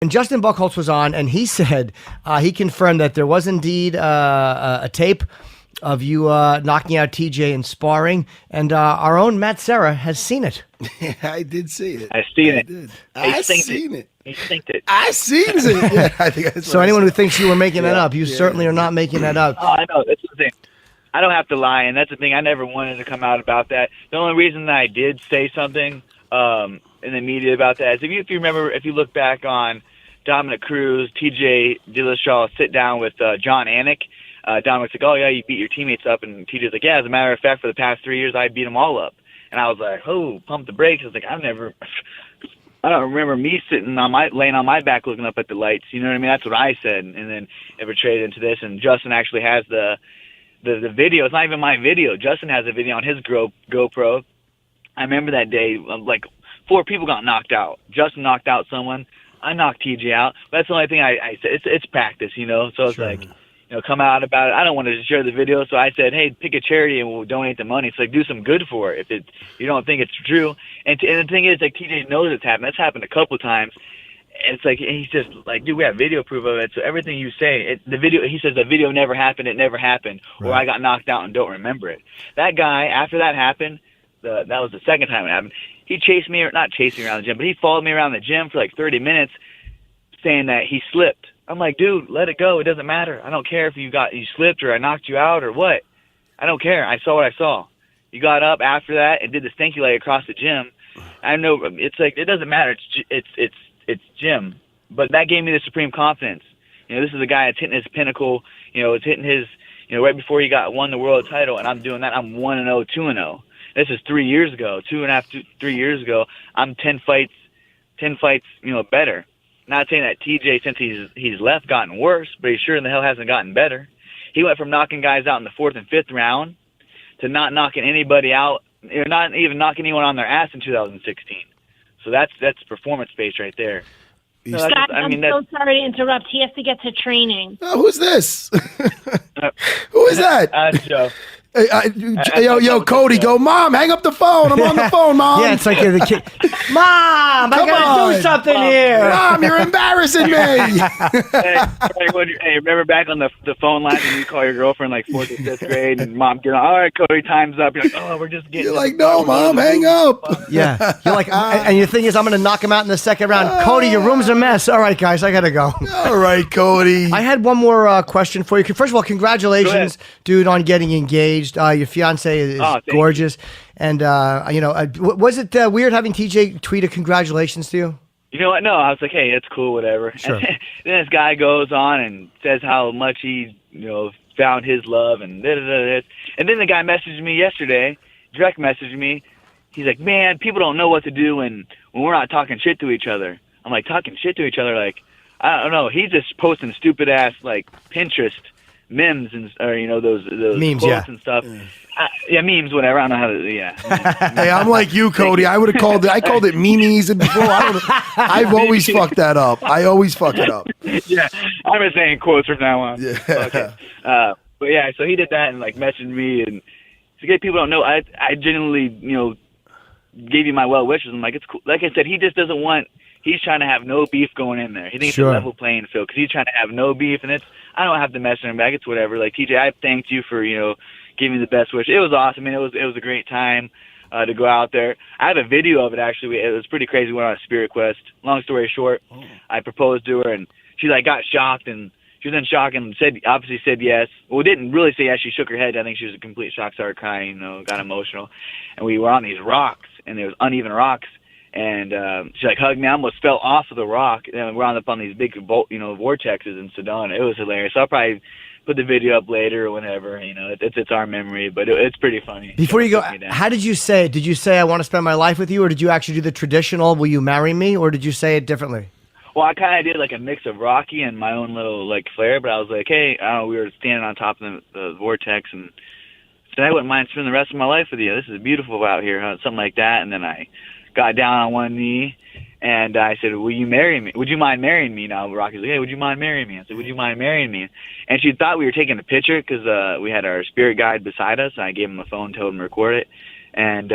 And Justin Buchholz was on, and he said he confirmed that there was indeed a tape of you knocking out TJ in sparring, and our own Matt Serra has seen it. Yeah, I did see it. I seen it. I seen it. He synced it. I seen it. Yeah, I think that's so anyone who thinks you were making that up, you certainly are not making that up. Oh, I know. That's the thing. I don't have to lie, and that's the thing. I never wanted to come out about that. The only reason that I did say something in the media about that is if you remember, if you look back on Dominic Cruz, TJ Dillashaw sit down with John Anik. Dominic's like, oh, yeah, you beat your teammates up. And TJ's like, yeah, as a matter of fact, for the past 3 years, I beat them all up. And I was like, oh, pump the brakes. I was like, I don't remember me laying on my back looking up at the lights. You know what I mean? That's what I said. And then it portrayed into this. And Justin actually has the video. It's not even my video. Justin has a video on his GoPro. I remember that day, like 4 people got knocked out. Justin knocked out someone. I knocked TJ out. That's the only thing I said. It's practice, you know. So it's like, come out about it. I don't want to share the video, so I said, hey, pick a charity and we'll donate the money. It's like, do some good for it if you don't think it's true. And the thing is, like, TJ knows it's happened. That's happened a couple of times. It's like, he's just like, dude, we have video proof of it. So everything you say, he says the video never happened. It never happened. Right. Or I got knocked out and don't remember it. That guy, after that happened, that was the second time it happened. He chased me, or not chased me around the gym, but he followed me around the gym for like 30 minutes saying that he slipped. I'm like, dude, let it go. It doesn't matter. I don't care if you slipped or I knocked you out or what. I don't care. I saw what I saw. You got up after that and did the stinky leg across the gym. I know it's like, it doesn't matter. It's Jim. But that gave me the supreme confidence. This is a guy that's hitting his pinnacle. It's hitting his, right before he won the world title, and I'm doing that. I'm 1-0, 2-0. This is 3 years ago, 3 years ago. I'm 10 fights, better. Not saying that TJ, since he's left, gotten worse, but he sure in the hell hasn't gotten better. He went from knocking guys out in the 4th and 5th round to not knocking anybody out, or not even knocking anyone on their ass in 2016. So that's performance-based right there. So Scott, I'm so sorry to interrupt. He has to get to training. Oh, who's this? Who is that? Joe. Yo, Cody, go, Mom, hang up the phone. I'm on the phone, Mom. Yeah, it's like the kid. Mom, I gotta do something here. Mom, you're embarrassing me. Hey, remember back on the phone line when you call your girlfriend like 4th or 5th grade and Mom get on, all right, Cody, time's up. You're like, oh, we're just getting. You're like, no, Mom, hang up. Yeah. You're like, and your thing is, I'm going to knock him out in the 2nd round. Cody, your room's a mess. All right, guys, I got to go. All right, Cody. I had one more question for you. First of all, congratulations, dude, on getting engaged. Your fiance is gorgeous. And, was it weird having TJ tweet a congratulations to you? You know what? No, I was like, hey, it's cool, whatever. Sure. And then this guy goes on and says how much he, found his love and da-da-da-da. And then the guy messaged me yesterday, direct messaged me. He's like, man, people don't know what to do when we're not talking shit to each other. I'm like, talking shit to each other? Like, I don't know. He's just posting stupid-ass, like, Pinterest memes those memes, quotes and stuff. Memes, whatever. I don't know how to. Hey, I'm like you, Cody. I would have called it. I called it memes before. I've always fucked that up. I always fuck it up. Yeah, I'm just saying quotes from now on. Yeah. Okay. But yeah, so he did that and like messaged me, and to get people don't know, I genuinely gave you my well wishes. I'm like, it's cool. Like I said, he just doesn't want. He's trying to have no beef going in there. He thinks it's a level playing field because he's trying to have no beef, and I don't have to message him back. It's whatever. Like, TJ, I thanked you for, giving me the best wish. It was awesome. I mean, it was a great time to go out there. I have a video of it, actually. It was pretty crazy. We went on a spirit quest. Long story short, I proposed to her, and she, got shocked, and she was in shock and obviously said yes. Well, didn't really say yes. She shook her head. I think she was a complete shock, started crying, got emotional. And we were on these rocks, and there was uneven rocks. And she hugged me. I almost fell off of the rock. And we're up on these big, vortexes in Sedona. It was hilarious. I'll probably put the video up later or whenever. It's our memory, but it's pretty funny. Before you go, how did you say it? Did you say I want to spend my life with you, or did you actually do the traditional "Will you marry me," or did you say it differently? Well, I kind of did like a mix of Rocky and my own little flair, but I was like, hey, I don't know, we were standing on top of the vortex and said I wouldn't mind spending the rest of my life with you. This is beautiful out here, something like that. And then I got down on one knee, and I said, will you marry me? Would you mind marrying me? Now Rocky's like, hey, would you mind marrying me? I said, would you mind marrying me? And she thought we were taking a picture because we had our spirit guide beside us, and I gave him a phone, told him to record it. And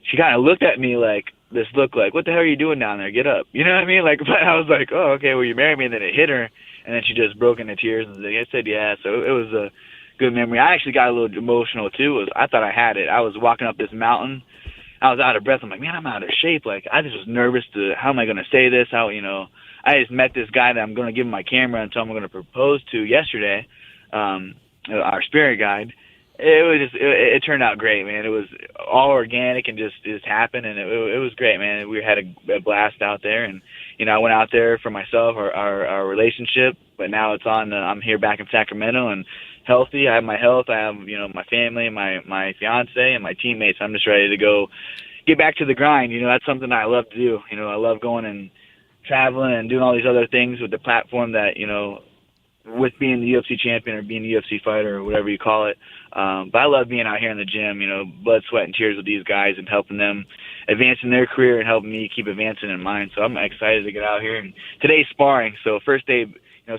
she kind of looked at me like this look like, what the hell are you doing down there? Get up. You know what I mean? Like, but I was like, oh, okay, well, you married me. And then it hit her, and then she just broke into tears. And I said, yeah. So it was a good memory. I actually got a little emotional, too. I thought I had it. I was walking up this mountain. I was out of breath. I'm like, man, I'm out of shape. Like, I just was nervous how am I going to say this? I just met this guy that I'm going to give him my camera and tell him I'm going to propose to yesterday, our spirit guide. It turned out great, man. It was all organic and just happened, and it was great, man. We had a blast out there, and I went out there for myself, our relationship, but now it's on. I'm here back in Sacramento and healthy. I have my health. I have my family, my fiance, and my teammates. I'm just ready to go get back to the grind. That's something I love to do. I love going and traveling and doing all these other things with the platform that with being the UFC champion or being a UFC fighter or whatever you call it. But I love being out here in the gym, blood, sweat, and tears with these guys and helping them advance in their career and helping me keep advancing in mine. So I'm excited to get out here. And today's sparring. So first day,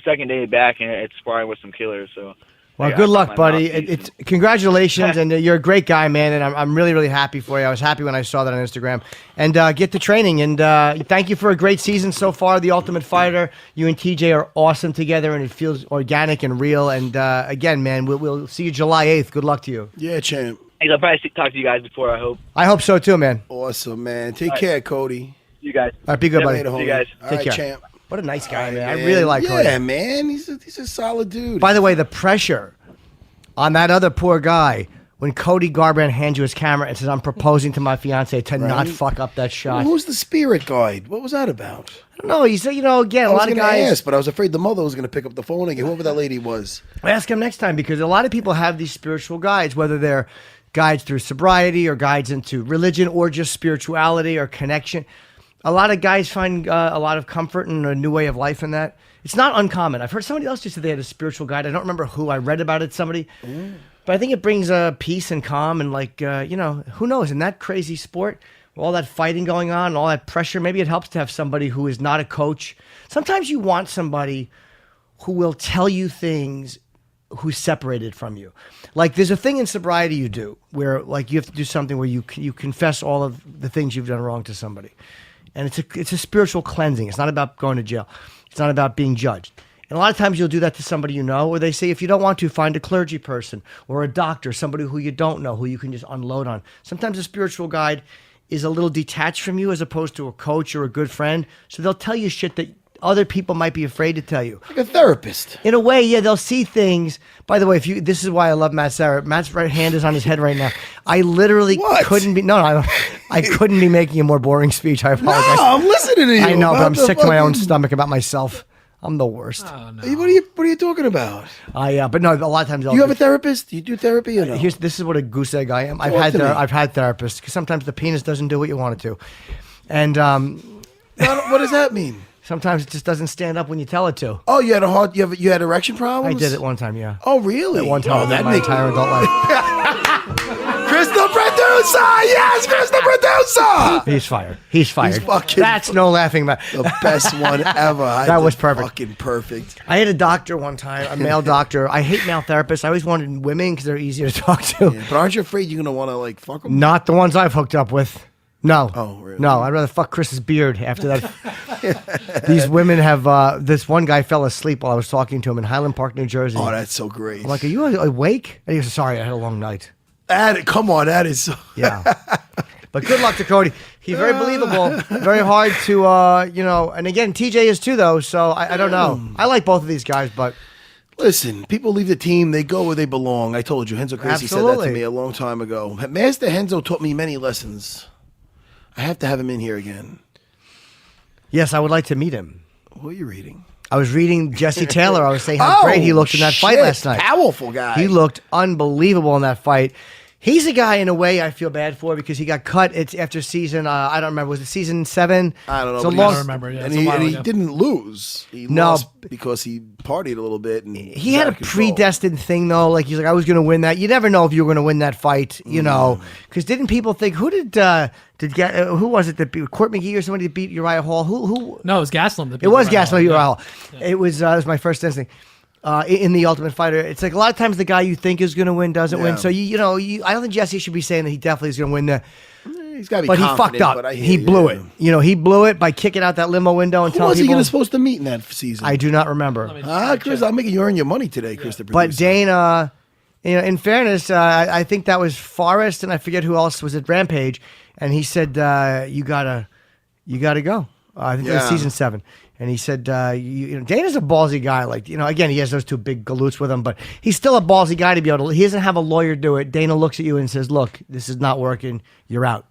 second day back, and it's sparring with some killers. So. Well, good luck, buddy. It's congratulations, and you're a great guy, man. And I'm really, really happy for you. I was happy when I saw that on Instagram. And get to training. And thank you for a great season so far. The Ultimate Fighter. You and TJ are awesome together, and it feels organic and real. And again, man, we'll see you July 8th. Good luck to you. Yeah, champ. Hey, I'll probably talk to you guys before. I hope so too, man. Awesome, man. Take care, Cody. You guys. All right, be good, buddy. Later, see you guys. Take care. Champ. What a nice guy, man. I really like Cody. Yeah, man. He's a solid dude. By the way, the pressure on that other poor guy when Cody Garbrandt hands you his camera and says, I'm proposing to my fiance to not fuck up that shot. Well, who's the spirit guide? What was that about? I don't know. He said, again, a lot of guys. Ask, but I was afraid the mother was going to pick up the phone again, whoever that lady was. I ask him next time because a lot of people have these spiritual guides, whether they're guides through sobriety or guides into religion or just spirituality or connection. A lot of guys find a lot of comfort and a new way of life in that. It's not uncommon. I've heard somebody else just say they had a spiritual guide. I don't remember who. I read about it, somebody. But I think it brings peace and calm and who knows? In that crazy sport, with all that fighting going on and all that pressure, maybe it helps to have somebody who is not a coach. Sometimes you want somebody who will tell you things who's separated from you. Like there's a thing in sobriety you do where you have to do something where you confess all of the things you've done wrong to somebody. And it's a spiritual cleansing. It's not about going to jail. It's not about being judged. And a lot of times you'll do that to somebody or they say if you don't want to, find a clergy person or a doctor, somebody who you don't know, who you can just unload on. Sometimes a spiritual guide is a little detached from you as opposed to a coach or a good friend. So they'll tell you shit that other people might be afraid to tell you. Like a therapist. In a way, yeah, they'll see things. By the way, this is why I love Matt Serra. Matt's right hand is on his head right now. I literally couldn't be. No, I couldn't be making a more boring speech. I apologize. No, I'm listening to you. I know, but I'm sick to my own stomach about myself. I'm the worst. Oh, no. What are you talking about? But no, a lot of times you have a therapist. You do therapy or no? This is what a goose egg I am. I've had therapists because sometimes the penis doesn't do what you want it to, and what does that mean? Sometimes it just doesn't stand up when you tell it to. Oh, you had erection problems? I did it one time, yeah. Oh, really? At one time, my entire adult life. Crystal Producer! Yes, Crystal Producer! He's fired. He's fired. Fucking That's no laughing matter. The best one ever. That was perfect. Fucking perfect. I had a doctor one time, a male doctor. I hate male therapists. I always wanted women because they're easier to talk to. Yeah, but aren't you afraid you're going to want to fuck them? Not the ones I've hooked up with. No. Oh, really? No, I'd rather fuck Chris's beard after that. These women have, this one guy fell asleep while I was talking to him in Highland Park, New Jersey. Oh, that's so great. I'm like, are you awake? And he goes, sorry, I had a long night. Come on, that is so... Yeah. But good luck to Cody. He's very believable, very hard to, and again, TJ is too, though, so I don't know. I like both of these guys, but... Listen, people leave the team, they go where they belong. I told you, Henzo Gracie said that to me a long time ago. Master Henzo taught me many lessons. I have to have him in here again. Yes, I would like to meet him. What are you reading? I was reading Jesse Taylor. I was saying how great he looked in that fight last night. Powerful guy. He looked unbelievable in that fight. He's a guy, in a way, I feel bad for because he got cut. It's after season, I don't remember, was it season 7? I don't know. So I don't remember. Yeah, and he didn't lose. He lost because he partied a little bit. And he had a predestined thing, though. Like, he's like, I was going to win that. You never know if you were going to win that fight, know. Because didn't people think, who was it that beat Court McGee or somebody that beat Uriah Hall? Who? No, it was Gaslam that beat It was Uriah Gaslam Uriah Hall. Yeah. It was my first instinct. In the Ultimate Fighter, it's like a lot of times the guy you think is going to win doesn't win. So I don't think Jesse should be saying that he definitely is going to win. He's got to be but he confident, fucked up. He blew it. You know, he blew it by kicking out that limo window and telling people. Who was he supposed to meet in that season? I do not remember. Chris, I'm making you earn your money today, Chris. But Dana, you know, in fairness, I think that was Forrest, and I forget who else was at Rampage, and he said, "You gotta go." I think it was season 7. And he said, you know, Dana's a ballsy guy. Like, you know, again, he has those 2 big galoots with him, but he's still a ballsy guy to be able to. He doesn't have a lawyer do it. Dana looks at you and says, look, this is not working. You're out.